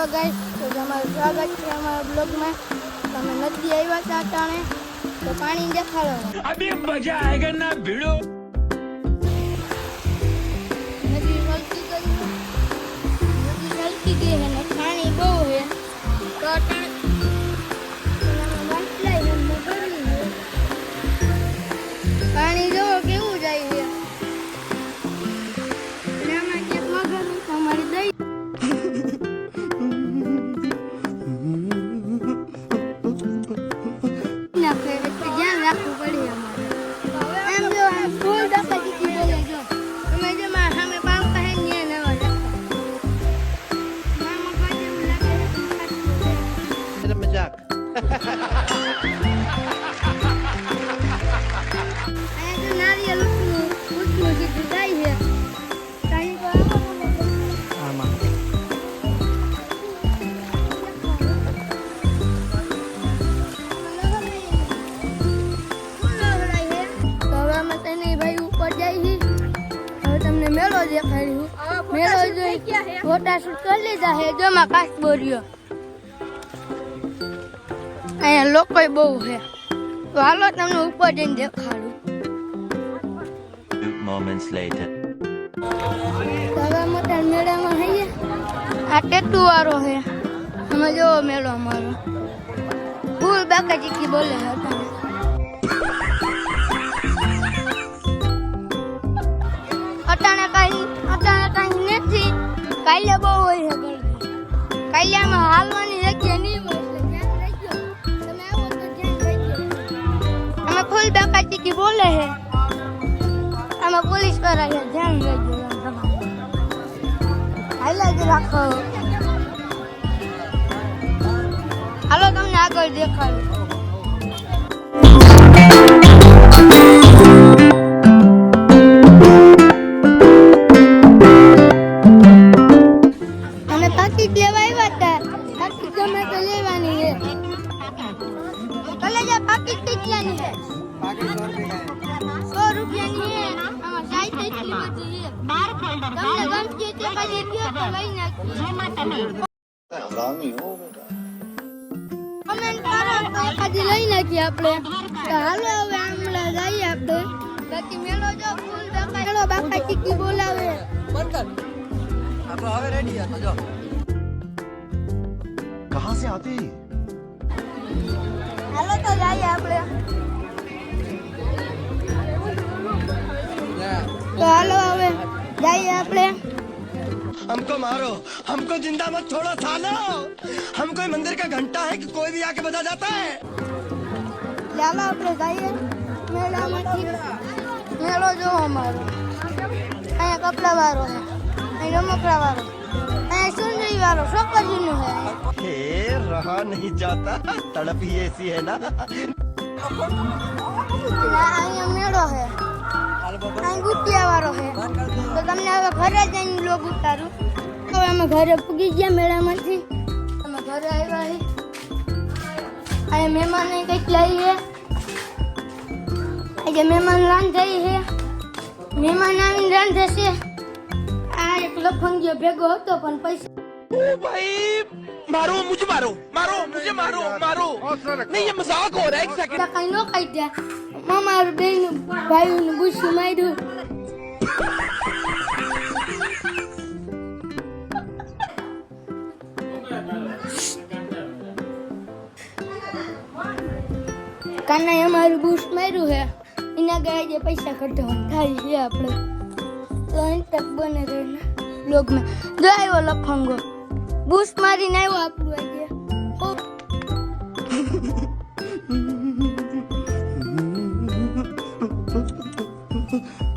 Hello guys, तो हमारा स्वागत है हमारे ब्लॉग में। तो मैं नदी आया था अटाणे, तो पानी देखाड़ो। अभी मजा आएगा ना भिड़ो। नदी चलती गई है ना, पानी बहुत है। तो अटाणे पानी जो केवू जाए है। हमारी दही ध्यान રાખવું પડે અમારે। એમ જો ફૂલ ડકાતી બોલે જો તમે જો સામે પામ કહે ને નવા મામા કાજે લાગે मेरा मजाक આ જો નારિયેલ ઉઠું સીધું જાય છે કાઈ તો आमा मेलो देखाड्યું मेलो જોઈ ફોટા શૂટ કરી લીધા છે જો માં કાચ બોર્યો અહીંયા લોકો બહુ છે તો હાલો તમને ઉપર જઈને દેખાડું moments later હવે મોટા મેળામાં હઈએ આ ટેટુ વાળો છે અમે જોવો મેળો અમારો ફૂલ બાકાજી બોલે હતા અટાણે કઈ નથી કાલે બહુ હોય છે ગળદી કાલે આમાં હાલવાની જગ્યા નહીં હોય એટલે ધ્યાન રાખજો તમે આવો તો ધ્યાન રાખજો આમાં ફૂલ બાકાજી બોલે છે આમાં પોલીસ વાળા છે ધ્યાન રાખજો હાલા જ રાખો હાલો તમને આગળ દેખાડું पाकिट लेवा આવ્યા હતા પાकिट ગમે તો લેવાની છે કલેજા પાकिट કેટલાની છે પાकिट 100 રૂપિયાની છે આમાં સાઈઝ એટલી બધી છે બાર ફોલ્ડર તમને ગમતી તે કદી કયો તો લઈ નાખી જેમાં તમે हरामी हो बेटा કમેન્ટ કરો તો કદી લઈ નાખી આપણે તો હાલો હવે આમલા જઈએ આપણે બાકી મેળો જો ફૂલ દેખાડો બાકા ટીકી બોલાવે બંધ કર આપણે હવે રેડી આ તો જો कहां से आते हैं હાલો તો જઈએ આપણે तो हालो હવે જઈએ આપણે हमको मारो, हमको जिंदा मत छोड़ो सालो। हम कोई मंदिर का घंटा है कि कोई भी आके बजा जाता है। ચાલો આપણે જઈએ મેળામાંથી મેળો જો અમારો અહીંયા કપડા વાળો છે અહીં રમકડા વાળો અહીંયા સુંદરી વાળો છોકરીનું છે हे रहा नहीं जाता, तड़प ही ऐसी है ना। અહીંયા મેળો છે અહીં ગુટિયા વાળો છે તો તમને હવે ઘરે જઈને બ્લોગ ઉતારું હવે અમે ઘરે પૂગી ગયા મેળામાંથી અમે ઘરે આવ્યા છીએ અહીંયા મહેમાન કંઈક લઈએ આજે મહેમાન રાંધે છે મહેમાન આવીને રાંધે છે આ એક લફંગિયો ભેગો હતો પણ પૈસા ओ भाई मारो मुझे मारो, मारो मुझे मारो, मारो। नहीं ये मजाक हो रहा है, एक सेकंड। કઈ નો ખાઈ ગયા મામા બેન ભાઈ ગુસ્સું માર્યું કાના અમારું બૂસ્ટ માર્યું છે એના ગયા જે પૈસા કઢાવવાનું થાય છે આપણે તો અહીં તક બને રહીને બ્લોગમાં જો આવ્યો લફંગો બૂસ્ટ મારીને આવ્યો આપણું આજે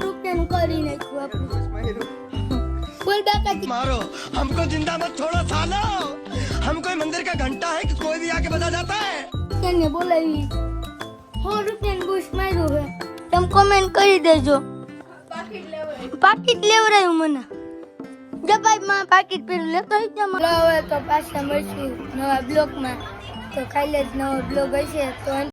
રૂપિયાનું કરી નાખ્યું આપણું બોલ બાકાજી मारो, हमको जिंदा मत छोड़ो सालो। हम कोई मंदिर का घंटा है कि कोई भी आके बजा जाता है। કેને બોલાવી 100 રૂપિયાનું બૂસ્ટ માર્યું છે તમે કોમેન્ટ કરી દેજો પાકીટ લેવરાયું મને જબાઈમાં પાકીટ પેલું લેતો હોય ત્યાં હવે તો પાછા મળશું નવા બ્લોગમાં તો કાલે જ નવો બ્લોગ હશે તો